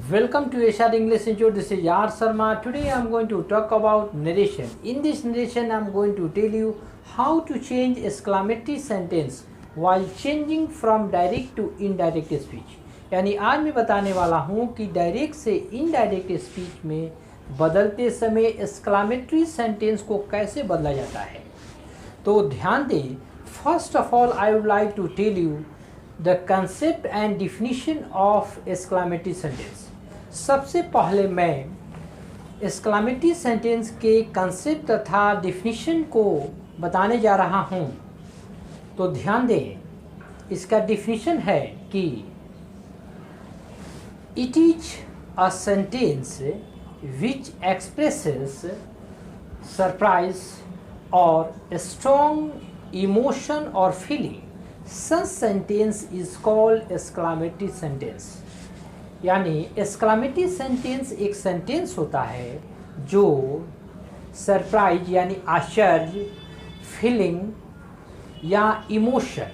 Welcome to Asian English Institute. This is Yar Sharma. Today I am going to talk about narration. In this narration, I am going to tell you how to change exclamatory sentence while changing from direct to indirect speech. यानी आज मैं बताने वाला हूँ कि direct से indirect speech में बदलते समय एक्सक्लामेटरी सेंटेंस को कैसे बदला जाता है। तो ध्यान दें, first of all I would like to tell you the concept and definition of exclamatory sentence. सबसे पहले मैं एक्सक्लामेटरी सेंटेंस के कंसेप्ट तथा डिफिनीशन को बताने जा रहा हूँ। तो ध्यान दें, इसका डिफिनीशन है कि it is a sentence which expresses surprise or a strong emotion or feeling. Such sentence is called exclamatory sentence. यानी exclamatory sentence एक सेंटेंस होता है जो सरप्राइज यानी आश्चर्य, फीलिंग या इमोशन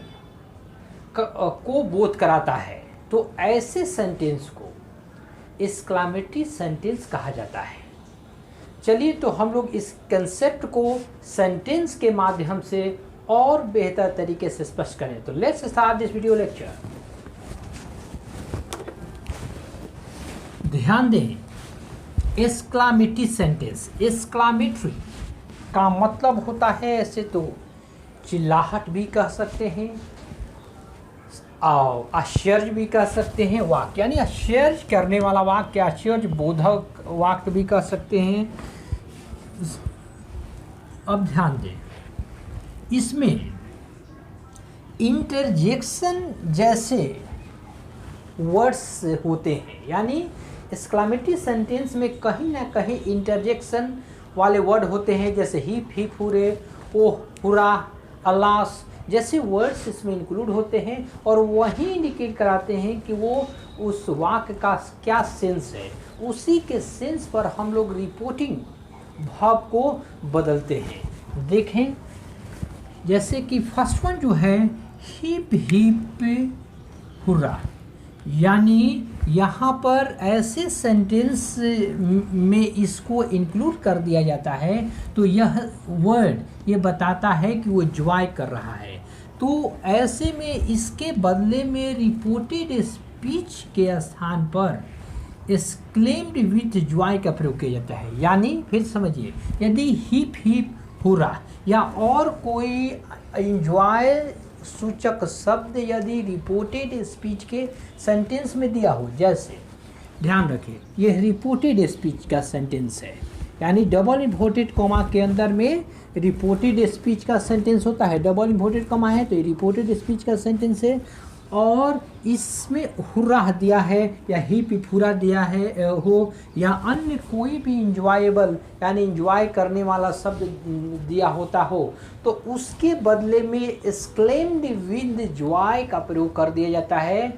को बोध कराता है। तो ऐसे सेंटेंस को एक्सक्लामेटरी सेंटेंस कहा जाता है। चलिए तो हम लोग इस कंसेप्ट को सेंटेंस के माध्यम से और बेहतर तरीके से स्पष्ट करें। तो let's start this video lecture. ध्यान दें, एक्सक्लामेटरी सेंटेंस, एक्सक्लामेटरी का मतलब होता है ऐसे तो चिल्लाहट भी कह सकते हैं, आश्चर्य भी कह सकते हैं, वाक्य यानी आश्चर्य करने वाला वाक्य, आश्चर्य बोधक वाक्य भी कह सकते हैं। अब ध्यान दें, इसमें इंटरजेक्शन जैसे वर्ड्स होते हैं। यानी एक्सक्लामेटरी सेंटेंस में कहीं ना कहीं इंटरजेक्शन वाले वर्ड होते हैं, जैसे हिप हुरे, ओह हुरा, अल्लास जैसे वर्ड्स इसमें इंक्लूड होते हैं और वही इंडिकेट कराते हैं कि वो उस वाक्य का क्या सेंस है। उसी के सेंस पर हम लोग रिपोर्टिंग भाव को बदलते हैं। देखें, जैसे कि फर्स्ट वन जो है हिप हुर्रा, यानी यहाँ पर ऐसे सेंटेंस में इसको इंक्लूड कर दिया जाता है तो यह वर्ड ये बताता है कि वो जॉय कर रहा है। तो ऐसे में इसके बदले में रिपोर्टेड स्पीच के स्थान पर एक्सक्लेम्ड विथ जॉय का प्रयोग किया जाता है। यानी फिर समझिए, यदि हिप हुर्रा या और कोई एंजॉय सूचक शब्द यदि रिपोर्टेड स्पीच के सेंटेंस में दिया हो, जैसे ध्यान रखें यह रिपोर्टेड स्पीच का सेंटेंस है, यानी डबल इन्वर्टेड कॉमा के अंदर में रिपोर्टेड स्पीच का सेंटेंस होता है। डबल इन्वर्टेड कॉमा है तो ये रिपोर्टेड स्पीच का सेंटेंस है और इसमें हुर्रा दिया है या हिप हुर्रा दिया है हो या अन्य कोई भी इंजॉयबल यानी इंजॉय करने वाला शब्द दिया होता हो तो उसके बदले में एक्सक्लेम्ड विद जॉय का प्रयोग कर दिया जाता है।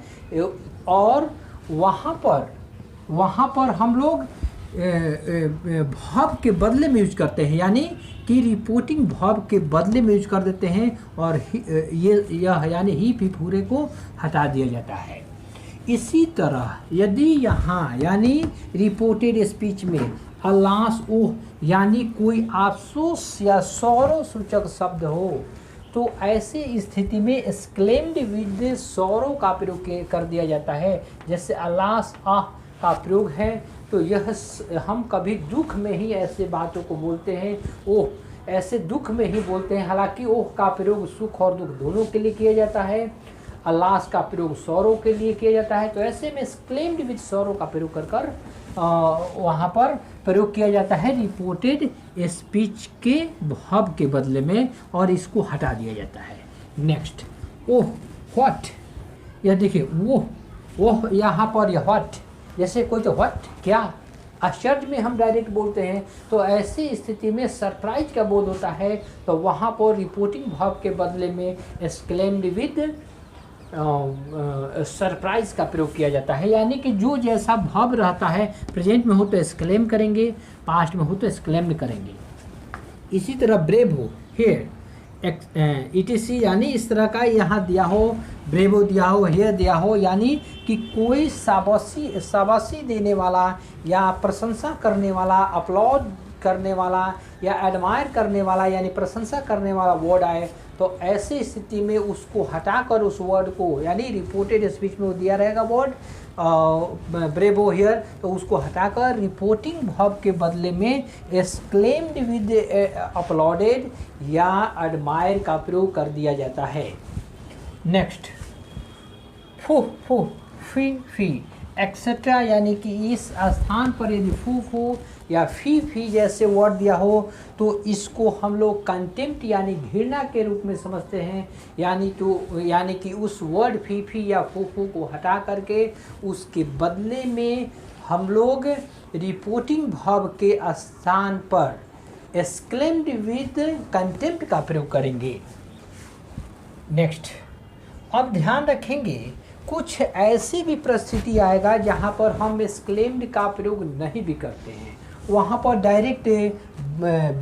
और वहाँ पर हम लोग भाव के बदले में यूज करते हैं, यानी कि रिपोर्टिंग भाव के बदले में यूज कर देते हैं और यह यानी हिप हुर्रे को हटा दिया जाता है। इसी तरह यदि यहाँ यानी रिपोर्टेड स्पीच में अल्लास ओह यानी कोई अफसोस या सौरव सूचक शब्द हो तो ऐसे स्थिति में एक्सक्लेम्ड विद सौरव का प्रयोग कर दिया जाता है। जैसे अल्लास आह का प्रयोग है तो यह हम कभी दुख में ही ऐसे बातों को बोलते हैं, ओह ऐसे दुख में ही बोलते हैं। हालांकि ओह का प्रयोग सुख और दुख दोनों के लिए किया जाता है, अल्लास का प्रयोग सौरव के लिए किया जाता है। तो ऐसे में एक्सक्लेम्ड विद सौरव का प्रयोग कर वहाँ पर प्रयोग किया जाता है रिपोर्टेड स्पीच के भाव के बदले में और इसको हटा दिया जाता है। नेक्स्ट, ओह व्हाट, यह देखिए वो यहाँ पर यह व्हाट, जैसे कोई तो व्हाट क्या, आश्चर्य में हम डायरेक्ट बोलते हैं तो ऐसी स्थिति में सरप्राइज का बोध होता है तो वहाँ पर रिपोर्टिंग भाव के बदले में एक्सक्लेम्ड विद सरप्राइज का प्रयोग किया जाता है। यानी कि जो जैसा भाव रहता है, प्रेजेंट में हो तो एक्सक्लेम करेंगे, पास्ट में हो तो एक्सक्लेम्ड करेंगे। इसी तरह ब्रेव हो, हियर ETC यानी इस तरह का यहाँ दिया हो, ब्रेवो दिया हो, हेयर दिया हो, यानी कि कोई शाबाशी देने वाला या प्रशंसा करने वाला, अपलॉड करने वाला या एडमायर करने वाला यानी प्रशंसा करने वाला वर्ड आए, तो ऐसी स्थिति में उसको हटाकर उस वर्ड को, यानी रिपोर्टेड स्पीच में वो दिया रहेगा वर्ड ब्रेवो हियर, तो उसको हटाकर रिपोर्टिंग वर्ब के बदले में एक्सक्लेम्ड विद अपलॉडेड या एडमायर का प्रयोग कर दिया जाता है। नेक्स्ट, फू फू, फी फी एक्सेट्रा, यानी कि इस स्थान पर यदि फू फू या फी जैसे वर्ड दिया हो तो इसको हम लोग कंटेम्प्ट यानी घृणा के रूप में समझते हैं, यानी कि उस वर्ड फी या फू को हटा करके उसके बदले में हम लोग रिपोर्टिंग वर्ब के स्थान पर एक्सक्लेम्ड विद कंटेम्प्ट का प्रयोग करेंगे। नेक्स्ट, अब ध्यान रखेंगे कुछ ऐसी भी परिस्थिति आएगा जहाँ पर हम एक्सक्लेम्ड का प्रयोग नहीं भी करते हैं, वहाँ पर डायरेक्ट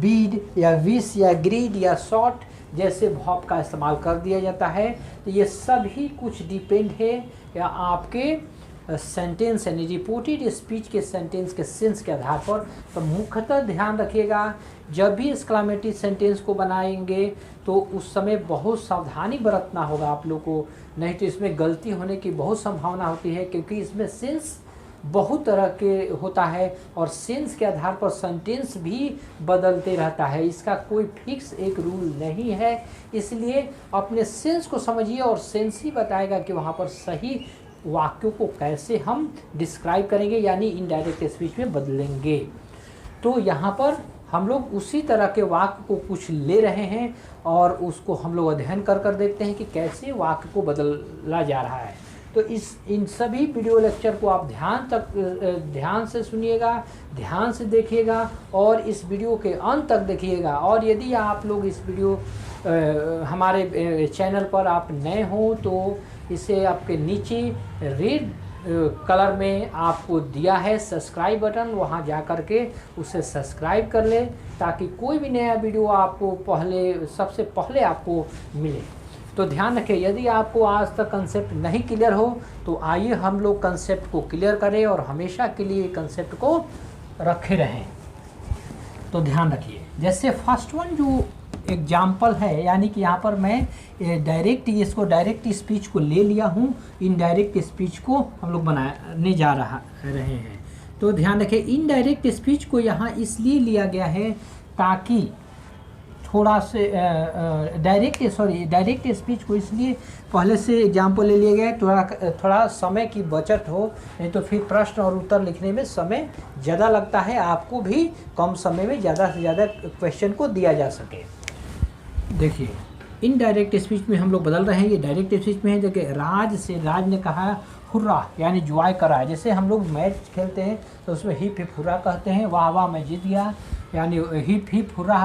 बीड या विश या ग्रीड या शॉट जैसे वर्ब का इस्तेमाल कर दिया जाता है। तो ये सभी कुछ डिपेंड है या आपके सेंटेंस यानी रिपोर्टेड स्पीच के सेंटेंस के सेंस के आधार पर। तो मुख्यतः ध्यान रखिएगा, जब भी एक्सक्लेमेटरी सेंटेंस को बनाएंगे तो उस समय बहुत सावधानी बरतना होगा आप लोग को, नहीं तो इसमें गलती होने की बहुत संभावना होती है, क्योंकि इसमें सेंस बहुत तरह के होता है और सेंस के आधार पर सेंटेंस भी बदलते रहता है, इसका कोई फिक्स एक रूल नहीं है। इसलिए अपने सेंस को समझिए और सेंस ही बताएगा कि वहाँ पर सही वाक्यों को कैसे हम डिस्क्राइब करेंगे यानी इनडायरेक्ट स्पीच में बदलेंगे। तो यहाँ पर हम लोग उसी तरह के वाक्य को कुछ ले रहे हैं और उसको हम लोग अध्ययन कर देखते हैं कि कैसे वाक्य को बदला जा रहा है। तो इन सभी वीडियो लेक्चर को आप ध्यान से सुनिएगा, ध्यान से देखिएगा और इस वीडियो के अंत तक देखिएगा। और यदि आप लोग इस वीडियो हमारे चैनल पर आप नए हो तो इसे आपके नीचे रेड कलर में आपको दिया है सब्सक्राइब बटन, वहां जा कर के उसे सब्सक्राइब कर ले ताकि कोई भी नया वीडियो आपको सबसे पहले आपको मिले। तो ध्यान रखें, यदि आपको आज तक कंसेप्ट नहीं क्लियर हो तो आइए हम लोग कंसेप्ट को क्लियर करें और हमेशा के लिए कंसेप्ट को रखे रहें। तो ध्यान रखिए, जैसे फर्स्ट वन जो एग्जाम्पल है, यानी कि यहाँ पर मैं डायरेक्ट स्पीच को ले लिया हूँ, इनडायरेक्ट स्पीच को हम लोग बनाने जा रहे हैं। तो ध्यान रखें, इनडायरेक्ट स्पीच को यहाँ इसलिए लिया गया है ताकि थोड़ा से डायरेक्ट स्पीच को इसलिए पहले से एग्जाम्पल ले लिया गया है थोड़ा समय की बचत हो, नहीं तो फिर प्रश्न और उत्तर लिखने में समय ज़्यादा लगता है, आपको भी कम समय में ज़्यादा से ज़्यादा क्वेश्चन को दिया जा सके। देखिए, इनडायरेक्ट स्पीच में हम लोग बदल रहे हैं, ये डायरेक्ट स्पीच में है। देखिए, राज ने कहा हुर्रा यानी ज्वाय करा, जैसे हम लोग मैच खेलते हैं तो उसमें हिप हिप हुर्रा कहते हैं, वाह वाह मैं जीत गया, यानी hip hip hurrah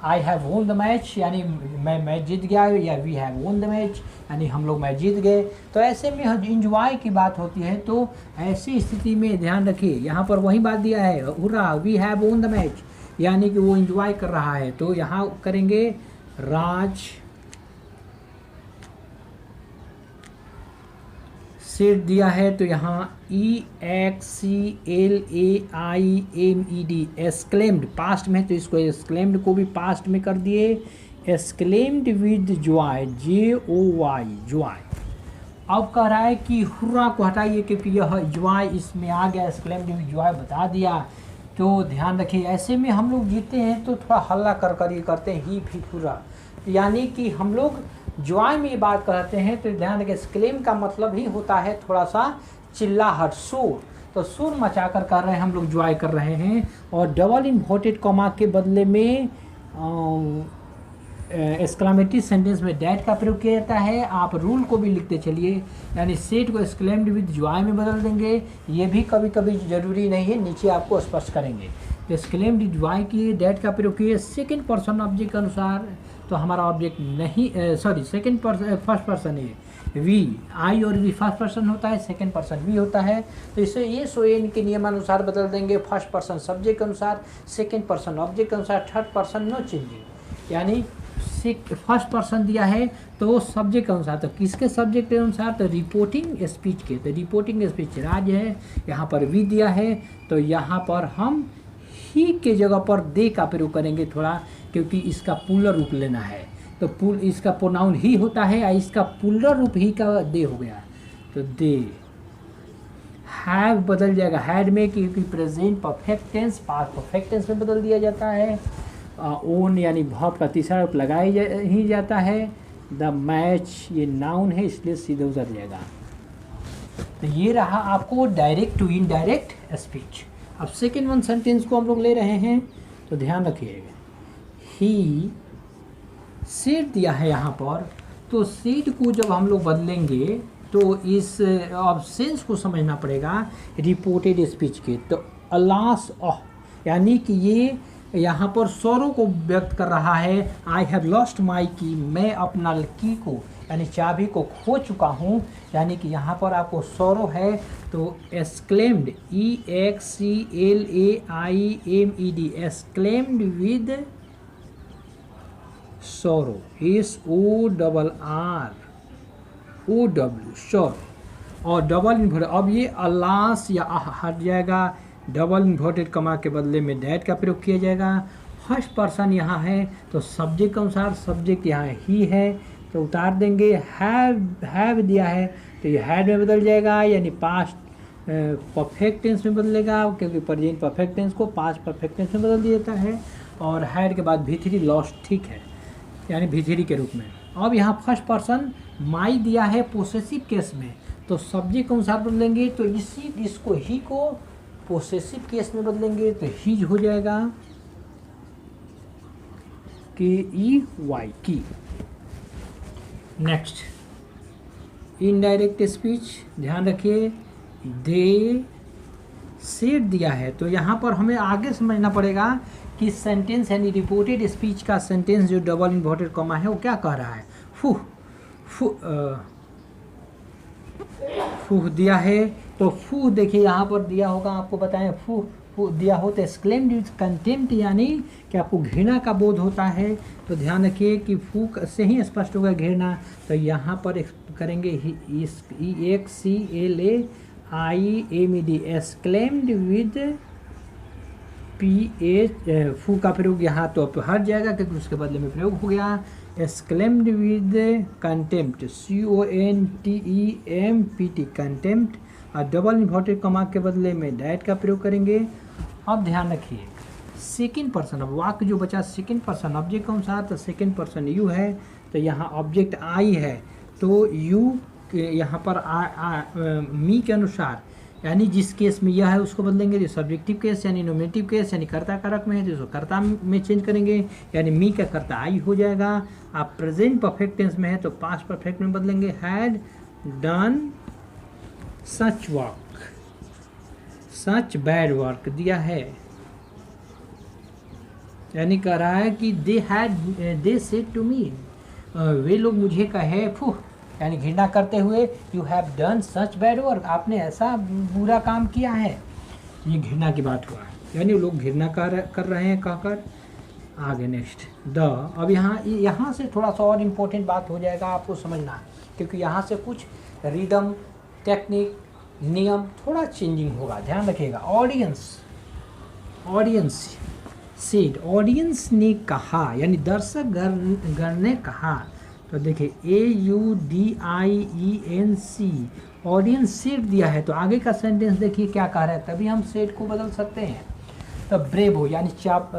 I have won the match, यानी मैं मैच जीत गया, या we have won the match यानी हम लोग मैच जीत गए। तो ऐसे में इंजॉय की बात होती है। तो ऐसी स्थिति में ध्यान रखिए, यहाँ पर वही बात दिया है, hurrah we have won the match, यानी कि वो इंजॉय कर रहा है। तो यहाँ करेंगे राज सेट दिया है, तो यहाँ EXCLAIMED एक्सक्लेम्ड पास्ट में, तो इसको एक्सक्लेम्ड को भी पास्ट में कर दिए, exclaimed with Joy JOY Joy. अब कह रहा है कि हुर्रा को हटाइए क्योंकि यह जॉय इसमें आ गया, एक्सक्लेम्ड विद जॉय बता दिया। तो ध्यान रखिए, ऐसे में हम लोग जीते हैं तो थोड़ा हल्ला कर ये करते हैं ही हुर्रा, यानी कि हम लोग जॉय में ये बात कहते हैं। तो ध्यान रखिए, एक्सक्लेम का मतलब ही होता है थोड़ा सा चिल्लाहट, शोर, तो शोर मचा कर रहे हैं, हम लोग जॉय कर रहे हैं। और डबल इन्वर्टेड कॉमा के बदले में एक्सक्लेमेटरी सेंटेंस में डैट का प्रयोग किया जाता है। आप रूल को भी लिखते चलिए, यानी सेट को एक्सक्लेम्ड विद जॉय में बदल देंगे, ये भी कभी कभी जरूरी नहीं है, नीचे आपको स्पष्ट करेंगे। तो एक्सक्लेम्ड विद जॉय किए, डैट का प्रयोग किए सेकेंड पर्सन ऑब्जेक्ट के अनुसार, तो हमारा ऑब्जेक्ट नहीं फर्स्ट पर्सन है, वी आई और वी फर्स्ट पर्सन होता है, सेकंड पर्सन वी होता है। तो इसे SON के नियमानुसार बदल देंगे, फर्स्ट पर्सन सब्जेक्ट के अनुसार, सेकंड पर्सन ऑब्जेक्ट के अनुसार, थर्ड पर्सन नो चेंजिंग, यानी फर्स्ट पर्सन दिया है तो सब्जेक्ट के अनुसार, तो किसके सब्जेक्ट के अनुसार, तो रिपोर्टिंग स्पीच के, तो रिपोर्टिंग स्पीच राज है, यहाँ पर वी दिया है तो यहाँ पर हम ही के जगह पर दे का प्रयोग करेंगे थोड़ा, क्योंकि इसका पुल्लर रूप लेना है, तो इसका प्रोनाउन ही होता है और इसका पुल्लर रूप ही का दे हो गया, तो दे। हैव बदल जाएगा हैड में, क्योंकि present perfect tense past perfect tense में बदल दिया जाता है। ओन यानी वर्ब का तीसरा रूप लगाया ही जाता है। द मैच ये नाउन है इसलिए सीधे उतर जाएगा। तो ये रहा आपको डायरेक्ट टू इनडायरेक्ट स्पीच। अब सेकेंड वन सेंटेंस को हम लोग ले रहे हैं, तो ध्यान रखिएगा। ही सेड दिया है यहाँ पर, तो सेड को जब हम लोग बदलेंगे तो इस ऑब्सेंस को समझना पड़ेगा रिपोर्टेड स्पीच के। तो अलास यानी कि ये यहाँ पर सौरों को व्यक्त कर रहा है। आई हैव लॉस्ट माई की, मैं अपना की को यानी चाबी को खो चुका हूँ, यानी कि यहाँ पर आपको सौरों है तो exclaimed EXCLAIMED exclaimed with sorrow SORROW शोर और डबल इन्वर्टेड। अब ये अलास या हट जाएगा, डबल इन्वर्टेड कमा के बदले में डैट का प्रयोग किया जाएगा। फर्स्ट पर्सन यहाँ है तो सब्जेक्ट के अनुसार सब्जेक्ट यहाँ ही है तो उतार देंगे। हैव दिया है तो ये हैड में बदल जाएगा, यानी पास्ट परफेक्ट टेंस में बदलेगा, क्योंकि प्रेजेंट परफेक्ट टेंस को पास्ट परफेक्ट टेंस में बदल दिया जाता है। और हैड के बाद V3 लॉस्ट, ठीक है, यानी V3 के रूप में। अब यहाँ फर्स्ट पर्सन माई दिया है पोसेसिव केस में, तो सब्जेक्ट के अनुसार बदलेंगे, तो इसको ही को पोसेसिव केस में बदलेंगे तो हीज हो जाएगा KEY की। नेक्स्ट इनडायरेक्ट स्पीच, ध्यान रखिए। दे सेड दिया है तो यहाँ पर हमें आगे समझना पड़ेगा कि सेंटेंस यानी रिपोर्टेड स्पीच का सेंटेंस जो डबल इन्वर्टेड कॉमा है वो क्या कह रहा है। फूह दिया है तो फूह देखिए यहाँ पर दिया होगा, आपको बताएं फूह दिया हो तो एक्सक्लेम्ड विद कंटेम्प्ट, यानी कि आपको घृणा का बोध होता है। तो ध्यान रखिए कि फूह से ही स्पष्ट होगा घृणा, तो यहाँ पर करेंगे EXCLAIMED एक्सक्लेम्ड विद PH फू का प्रयोग यहाँ तो हट जाएगा क्योंकि उसके बदले में प्रयोग हो गया। Exclaimed with contempt CONTEMPT contempt, और डबल इन्वर्टेड कमा के बदले में डैट का प्रयोग करेंगे। अब ध्यान रखिए सेकेंड पर्सन, अब वाक्य जो बचा सेकेंड पर्सन ऑब्जेक्ट के अनुसार, तो सेकेंड पर्सन यू है तो यहाँ ऑब्जेक्ट आई है तो यू यहाँ पर मी के अनुसार, यानी जिस केस में यह है उसको बदलेंगे। जो सब्जेक्टिव केस यानी नोमिनेटिव केस यानी कर्ता कारक में है तो इसको कर्ता में चेंज करेंगे, यानी मी का कर्ता आई हो जाएगा। आप प्रेजेंट परफेक्ट टेंस में है तो पास्ट परफेक्ट में बदलेंगे। Had done such work, such bad work दिया है, यानी कह रहा है कि दे सेड टू मी, वे लोग मुझे कहे फूह, यानी घृणा करते हुए you have done such bad work, आपने ऐसा बुरा काम किया है, ये घृणा की बात हुआ है, यानी लोग घृणा कर रहे हैं कहकर। आगे नेक्स्ट द, अब यहाँ से थोड़ा सा और इम्पोर्टेंट बात हो जाएगा आपको समझना, क्योंकि यहाँ से कुछ रिदम टेक्निक नियम थोड़ा चेंजिंग होगा, ध्यान रखिएगा। ऑडियंस सेड, ऑडियंस ने कहा, यानी दर्शक गण ने कहा, तो देखिए AUDIENC ऑडियंस सेड दिया है तो आगे का सेंटेंस देखिए क्या कह रहा है, तभी हम सेड को बदल सकते हैं। तो ब्रेव हो यानी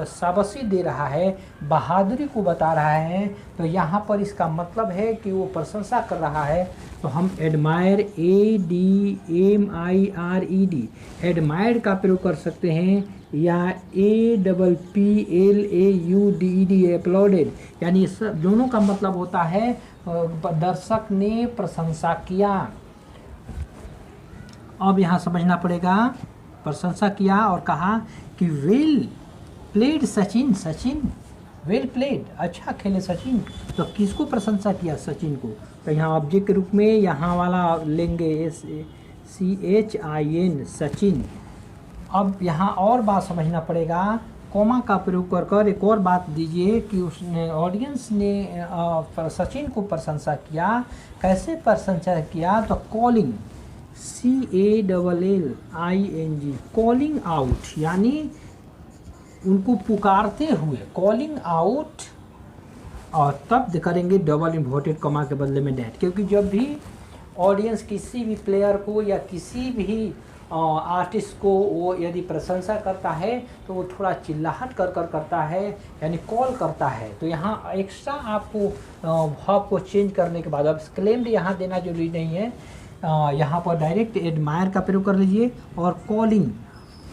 शाबाशी दे रहा है, बहादुरी को बता रहा है, तो यहाँ पर इसका मतलब है कि वो प्रशंसा कर रहा है, तो हम एडमायर ADMIRED एडमायर्ड का प्रयोग कर सकते हैं, या APPLAUDED अपलॉडेड, यानी इस दोनों का मतलब होता है दर्शक ने प्रशंसा किया। अब यहाँ समझना पड़ेगा, प्रशंसा किया और कहा कि well played Sachin, well played अच्छा खेले सचिन, तो किसको प्रशंसा किया, सचिन को, तो यहाँ ऑब्जेक्ट के रूप में यहाँ वाला लेंगे SCHIN सचिन। अब यहाँ और बात समझना पड़ेगा कॉमा का प्रयोग कर कर एक और बात दीजिए कि उसने ऑडियंस ने सचिन को प्रशंसा किया। कैसे प्रशंसा किया? तो कॉलिंग, CALLING, कॉलिंग आउट, यानी उनको पुकारते हुए, कॉलिंग आउट, और तब करेंगे डबल इन्वर्टेड कॉमा के बदले में डैट, क्योंकि जब भी ऑडियंस किसी भी प्लेयर को या किसी भी आर्टिस्ट को वो यदि प्रशंसा करता है तो वो थोड़ा चिल्लाहट कर करता है, यानी कॉल करता है। तो यहाँ एक्स्ट्रा आपको वर्ब को चेंज करने के बाद, अब क्लेम्ड यहाँ देना जरूरी नहीं है, यहाँ पर डायरेक्ट एडमायर का प्रयोग कर लीजिए, और कॉलिंग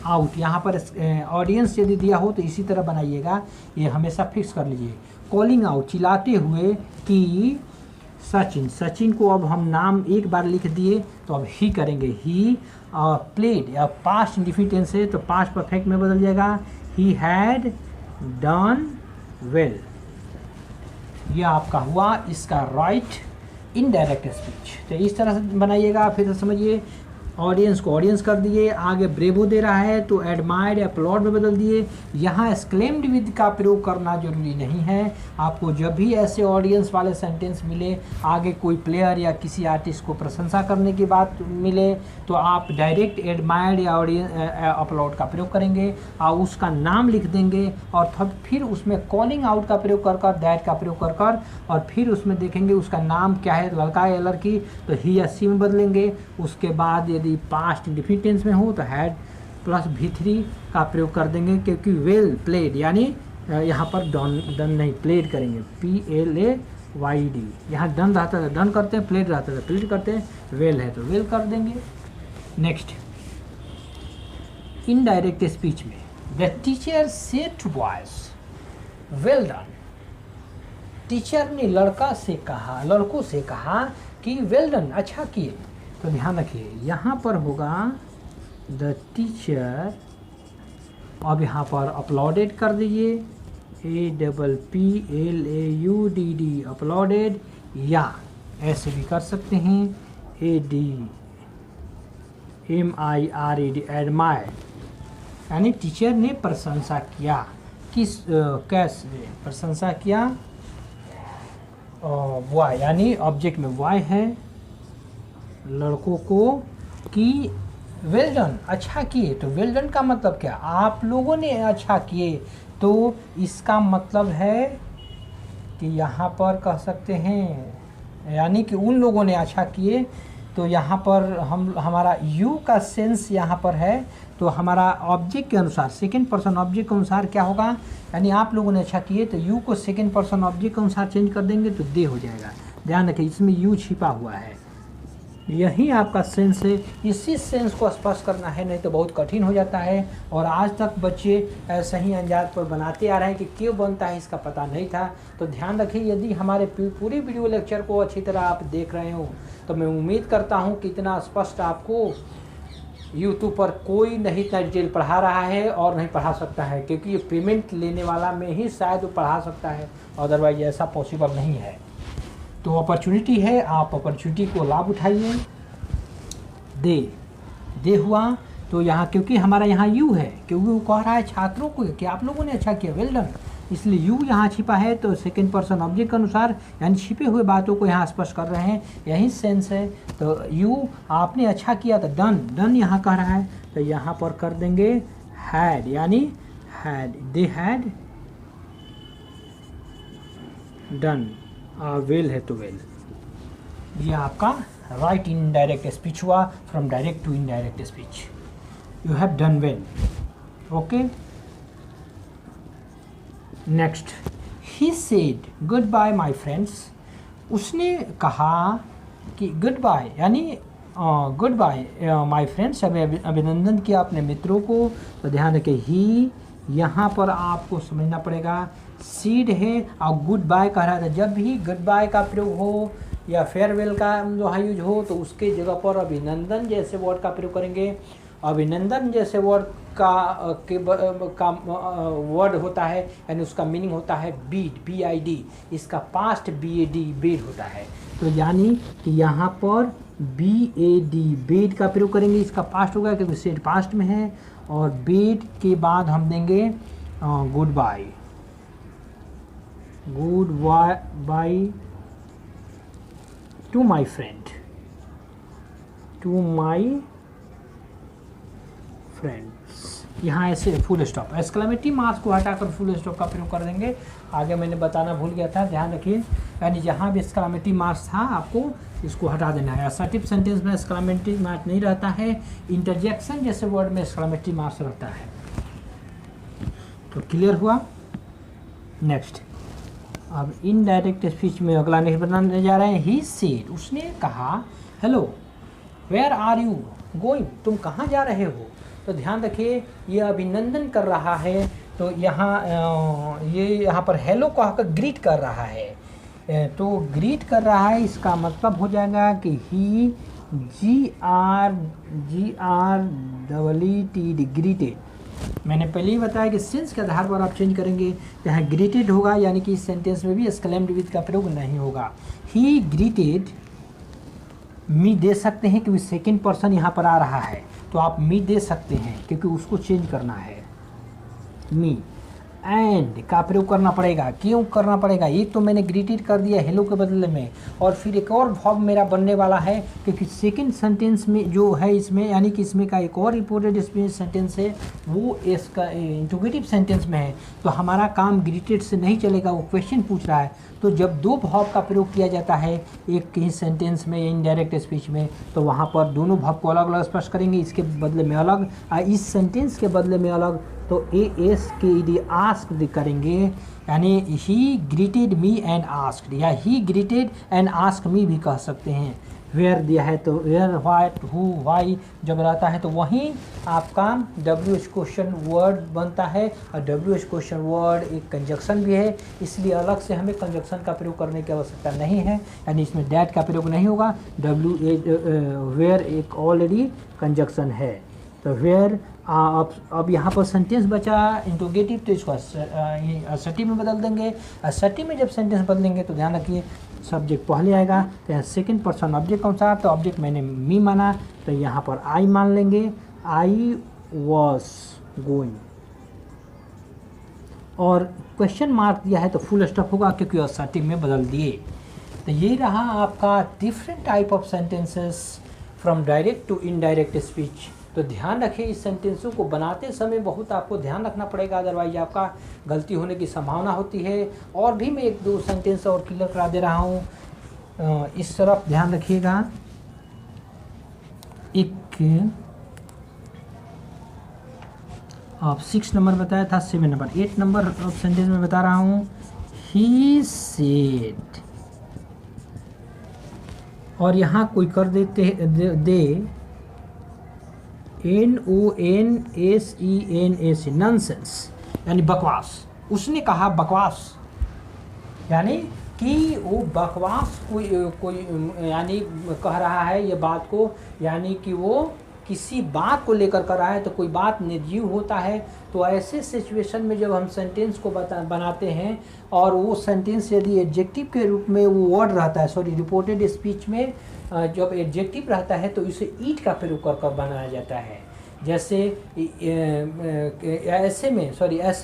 आउट यहाँ पर ऑडियंस यदि दिया हो तो इसी तरह बनाइएगा, ये हमेशा फिक्स कर लीजिए। कॉलिंग आउट, चिल्लाते हुए कि सचिन, सचिन को अब हम नाम एक बार लिख दिए तो अब ही करेंगे, ही प्लेड, या पास्ट इंडिफिनिट टेंस है तो पास्ट परफेक्ट में बदल जाएगा, ही हैड डन वेल। यह आपका हुआ इसका राइट इनडायरेक्ट स्पीच। तो इस तरह से बनाइएगा। फिर समझिए, ऑडियंस को ऑडियंस कर दिए, आगे ब्रेवो दे रहा है तो एडमायर्ड या अपलॉड में बदल दिए। यहाँ एक्सक्लेम्ड विद का प्रयोग करना जरूरी नहीं है। आपको जब भी ऐसे ऑडियंस वाले सेंटेंस मिले, आगे कोई प्लेयर या किसी आर्टिस्ट को प्रशंसा करने की बात मिले, तो आप डायरेक्ट एडमायर्ड या ऑडियंस अपलॉड का प्रयोग करेंगे और उसका नाम लिख देंगे, और फिर उसमें कॉलिंग आउट का प्रयोग कर कर, दैट का प्रयोग कर कर, और फिर उसमें देखेंगे उसका नाम क्या है, लड़का या लड़की, तो ही या सी में बदलेंगे। उसके बाद यदि पास्ट इंडिफिनिट टेंस में हो तो हैड प्लस V3 का प्रयोग कर देंगे, क्योंकि वेल प्लेड, यानी यहाँ पर डन नहीं, प्लेड करेंगे, PLAYD। यहाँ डन रहता है डन करते हैं, प्लेड रहता है प्लेड करते हैं, वेल है तो वेल कर देंगे। नेक्स्ट, इनडायरेक्ट स्पीच में the teacher said to boys well done. Teacher ने लड़कों से कहा कि वेल डन, अच्छा किए। तो ध्यान रखिए, यहाँ पर होगा द टीचर, अब यहाँ पर अपलोडेड कर दीजिए, APPLAUDD, अपलोडेड, या ऐसे भी कर सकते हैं ADMIRED, एडमायर, यानी टीचर ने प्रशंसा किया। किस कैसे प्रशंसा किया? वाई, यानी ऑब्जेक्ट में वाई है, लड़कों को कि वेल डन, अच्छा किए। तो वेल डन का मतलब क्या? आप लोगों ने अच्छा किए। तो इसका मतलब है कि यहाँ पर कह सकते हैं, यानी कि उन लोगों ने अच्छा किए। तो यहाँ पर हमारा यू का सेंस यहाँ पर है, तो हमारा ऑब्जेक्ट के अनुसार, सेकंड पर्सन ऑब्जेक्ट के अनुसार क्या होगा, यानी आप लोगों ने अच्छा किए, तो यू को सेकंड पर्सन ऑब्जेक्ट के अनुसार चेंज कर देंगे तो दे हो जाएगा। ध्यान रखिए, इसमें यू छिपा हुआ है, यही आपका सेंस है। इसी सेंस को स्पष्ट करना है, नहीं तो बहुत कठिन हो जाता है। और आज तक बच्चे ऐसे ही अंदाज पर बनाते आ रहे हैं कि क्यों बनता है इसका पता नहीं था। तो ध्यान रखिए, यदि हमारे पूरी वीडियो लेक्चर को अच्छी तरह आप देख रहे हो तो मैं उम्मीद करता हूँ कि इतना स्पष्ट आपको यूट्यूब पर कोई नहीं इतना डिटेल पढ़ा रहा है और नहीं पढ़ा सकता है, क्योंकि ये पेमेंट लेने वाला में ही शायद वो पढ़ा सकता है, अदरवाइज ऐसा पॉसिबल नहीं है। तो अपॉर्चुनिटी है, आप अपॉर्चुनिटी को लाभ उठाइए। दे हुआ तो यहाँ, क्योंकि हमारा यहाँ यू है, क्योंकि वो कह रहा है छात्रों को कि आप लोगों ने अच्छा किया, वेल डन, इसलिए यू यहाँ छिपा है। तो सेकंड पर्सन ऑब्जेक्ट के अनुसार, यानी छिपे हुए बातों को यहाँ स्पष्ट कर रहे हैं, यही सेंस है। तो यू, आपने अच्छा किया, तो डन यहाँ कह रहा है, तो यहाँ पर कर देंगे हैड, यानी had, they had done, well है तो वेल। ये आपका राइट इनडायरेक्ट स्पीच हुआ, from direct to indirect speech. You have done well. Okay, next, he said goodbye my friends. उसने कहा कि गुड बाय, यानी गुड बाय माई फ्रेंड्स, अभिनंदन किया अपने मित्रों को। तो ध्यान रखें, ही यहाँ पर आपको समझना पड़ेगा, सीड है और गुड बाय कह रहा था। जब भी गुड बाय का प्रयोग हो या फेयरवेल का जो है यूज हो, तो उसके जगह पर अभिनंदन जैसे वर्ड का प्रयोग करेंगे। अभिनंदन जैसे वर्ड का वर्ड होता है, यानी उसका मीनिंग होता है बीड, BID, इसका पास्ट BAD, बेड होता है। तो यानी कि यहाँ पर BAD, बेड का प्रयोग करेंगे। इसका पास्ट होगा क्योंकि सेड पास्ट में है, और बेड के बाद हम देंगे goodbye to my friend, यहाँ ऐसे फुल स्टॉप, एक्सक्लेमेटिव मार्क्स को हटाकर फुल स्टॉप का प्रयोग कर देंगे। आगे मैंने बताना भूल गया था, ध्यान रखिए, यानी जहाँ भी एक्सक्लेमेटिव मार्क्स था आपको इसको हटा देना है। असर्टिव सेंटेंस में एक्सक्लेमेटिव मार्क्स नहीं रहता है, इंटरजेक्शन जैसे वर्ड में एक्सक्लेमेटिव मार्क्स रहता है। तो क्लियर हुआ। नेक्स्ट, अब इनडायरेक्ट स्पीच में अगला नेक्स्ट बनाने जा रहे हैं। ही सेड, उसने कहा, hello where are you going, तुम कहाँ जा रहे हो। तो ध्यान रखिए ये अभिनंदन कर रहा है, तो यहाँ पर हेलो कहकर ग्रीट कर रहा है। तो ग्रीट कर रहा है इसका मतलब हो जाएगा कि ही GREETED, ग्रीटेड। मैंने पहले ही बताया कि सेंस के आधार पर आप चेंज करेंगे, तो यहाँ ग्रीटेड होगा, यानी कि इस सेंटेंस में भी एक्सक्लेम्ड विद का प्रयोग नहीं होगा। ही ग्रीटेड मी दे सकते हैं क्योंकि सेकंड पर्सन यहाँ पर आ रहा है, तो आप मी दे सकते हैं क्योंकि उसको चेंज करना है। मी एंड का प्रयोग करना पड़ेगा। क्यों करना पड़ेगा, एक तो मैंने ग्रीटेड कर दिया हेलो के बदले में, और फिर एक और वर्ब मेरा बनने वाला है क्योंकि सेकंड सेंटेंस में जो है इसमें, यानी कि इसमें का एक और रिपोर्टेड स्पीच सेंटेंस है, वो इसका इंट्रोगेटिव सेंटेंस में है। तो हमारा काम ग्रीटेड से नहीं चलेगा, वो क्वेश्चन पूछ रहा है। तो जब दो वर्ब का प्रयोग किया जाता है एक ही सेंटेंस में, इनडायरेक्ट स्पीच में, तो वहाँ पर दोनों वर्ब को अलग अलग स्पष्ट करेंगे, इसके बदले में अलग, इस सेंटेंस के बदले में अलग। तो ASKED आस्क्ड करेंगे, यानी he greeted me and asked, या he greeted and asked me भी कह सकते हैं। वेयर दिया है तो वेयर, व्हाट, हु, व्हाई जब रहता है तो वहीं आपका WH क्वेश्चन वर्ड बनता है, और WH क्वेश्चन वर्ड एक कंजक्शन भी है, इसलिए अलग से हमें कंजक्शन का प्रयोग करने की आवश्यकता नहीं है, यानी इसमें डैट का प्रयोग नहीं होगा। वेयर एक ऑलरेडी कंजक्शन है। तो वेयर अब यहाँ पर सेंटेंस बचा इंट्रोगेटिव, तो इसको असर्टिव में बदल देंगे। असर्टिव में जब सेंटेंस बदलेंगे तो ध्यान रखिए सब्जेक्ट पहले आएगा, तो यहाँ सेकंड पर्सन ऑब्जेक्ट कौन सा, तो ऑब्जेक्ट मैंने मी माना, तो यहाँ पर आई मान लेंगे, आई वॉज गोइंग, और क्वेश्चन मार्क दिया है तो फुल स्टॉप होगा क्योंकि असर्टिव में बदल दिए। तो ये रहा आपका different type of sentences from direct to indirect speech. तो ध्यान रखिए इस सेंटेंसों को बनाते समय बहुत आपको ध्यान रखना पड़ेगा, अदरवाइज आपका गलती होने की संभावना होती है। और भी मैं एक दो सेंटेंस और क्लियर करा दे रहा हूँ, इस तरफ ध्यान रखिएगा। एक आप 6 नंबर बताया था, 7 नंबर, 8 नंबर सेंटेंस में बता रहा हूँ। ही सेड, और यहाँ कोई कर देते दे NONSENS, नॉनसेंस, यानी बकवास। उसने कहा बकवास, यानी कि वो बकवास कोई यानी कह रहा है ये बात को, यानी कि वो किसी बात को लेकर कर रहा है, तो कोई बात निर्जीव होता है। तो ऐसे सिचुएशन में जब हम सेंटेंस को बनाते हैं और वो सेंटेंस यदि एडजेक्टिव के रूप में वो वर्ड रहता है, सॉरी रिपोर्टेड स्पीच में जब एडजेक्टिव रहता है तो इसे ईट का प्रयोग कर बनाया जाता है। जैसे ऐसे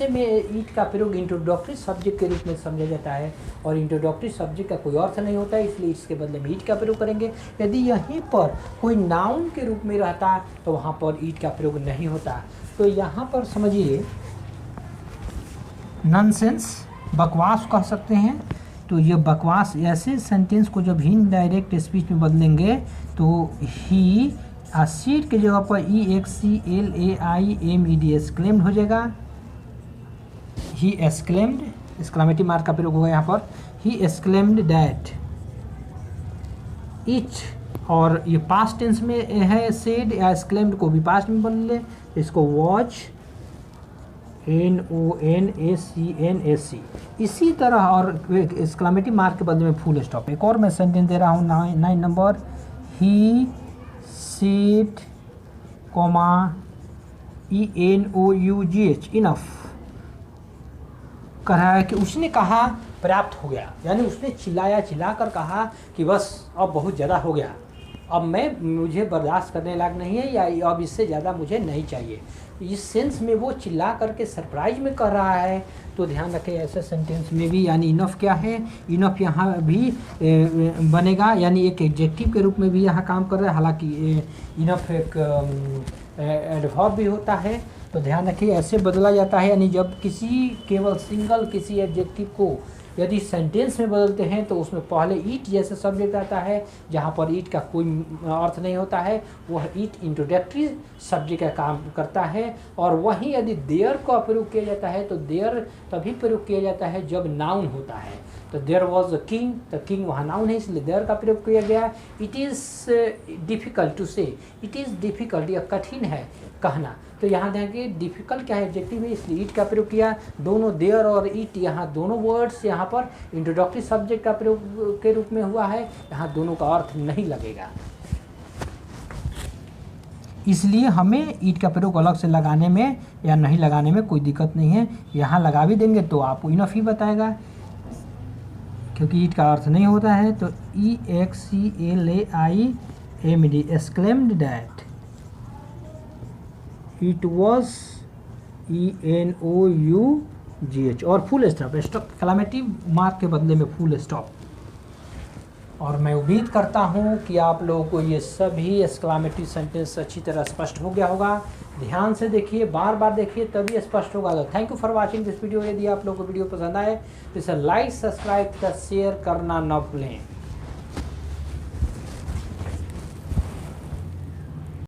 में ईट का प्रयोग इंट्रोडक्टरी सब्जेक्ट के रूप में समझा जाता है, और इंट्रोडक्टरी सब्जेक्ट का कोई अर्थ नहीं होता है, इसलिए इसके बदले में ईट का प्रयोग करेंगे। यदि यहीं पर कोई नाउन के रूप में रहता तो वहाँ पर ईट का प्रयोग नहीं होता। तो यहाँ पर समझिए नॉनसेंस, बकवास कह सकते हैं। तो ये बकवास, ऐसे सेंटेंस को जब इनडायरेक्ट स्पीच में बदलेंगे तो ही सीट के जगह पर EXCLAIMED एक्सक्लेम्ड हो जाएगा। ही एक्सक्लेम्ड, एक्सक्लेमेटिव मार्क का प्रयोग होगा यहाँ पर। ही एक्सक्लेम्ड दैट इट, और ये पास्ट टेंस में है सेड या एक्सक्लेम्ड को भी पास्ट में बदल ले, इसको वॉच NONSENSC। इसी तरह और एक्सक्लेमेटिव मार्क के बदले में फुल स्टॉप। एक और मैं सेंटेंस दे रहा हूँ 9 number, he said ENOUGH, enough, कह रहा है कि उसने कहा प्राप्त हो गया, यानी उसने चिल्लाकर कहा कि बस अब बहुत ज़्यादा हो गया, अब मुझे बर्दाश्त करने लायक नहीं है, या अब इससे ज़्यादा मुझे नहीं चाहिए। इस सेंस में वो चिल्ला करके सरप्राइज में कह रहा है। तो ध्यान रखें ऐसे सेंटेंस में भी यानी इनफ क्या है, इनफ यहाँ भी बनेगा, यानी एक एडजेक्टिव के रूप में भी यहाँ काम कर रहा है। हालांकि इनफ एक एडवर्ब भी होता है। तो ध्यान रखिए ऐसे बदला जाता है, यानी जब किसी केवल सिंगल किसी एडजेक्टिव को यदि सेंटेंस में बदलते हैं तो उसमें पहले ईट जैसे सब्जेक्ट आता है, जहाँ पर ईट का कोई अर्थ नहीं होता है, वह ईट इंट्रोडक्टरी सब्जेक्ट का काम करता है। और वहीं यदि देयर का प्रयोग किया जाता है तो देयर तभी प्रयोग किया जाता है जब नाउन होता है। तो देयर वॉज अ किंग, तो किंग वहाँ नाउन है इसलिए देयर का प्रयोग किया गया। इट इज़ डिफ़िकल्ट टू से, इट इज़ डिफ़िकल्ट, यह कठिन है कहना। तो यहाँ देखिए डिफ़िकल्ट क्या है, एडजेक्टिव है, इसलिए ईट का प्रयोग किया। दोनों देयर और ईट यहाँ दोनों वर्ड्स यहाँ पर इंट्रोडक्टरी सब्जेक्ट का प्रयोग के रूप में हुआ है, यहाँ दोनों का अर्थ नहीं लगेगा। इसलिए हमें ईट का प्रयोग अलग से लगाने में या नहीं लगाने में कोई दिक्कत नहीं है। यहाँ लगा भी देंगे तो आपको इनफ ही बताएगा, क्योंकि ईट का अर्थ नहीं होता है। तो EXCLAIMD exclaimed that it was ENOUGH और फुल स्टॉप, एक्सक्लेमेटिव मार्क के बदले में फुल स्टॉप। और मैं उम्मीद करता हूँ कि आप लोगों को ये सभी एक्सक्लेमेटिव सेंटेंस अच्छी तरह स्पष्ट हो गया होगा। ध्यान से देखिए, बार बार देखिए, तभी स्पष्ट होगा। तो thank you for watching this video. यदि आप लोगों को वीडियो पसंद आए तो इसे लाइक, सब्सक्राइब तथा शेयर करना न भूलें।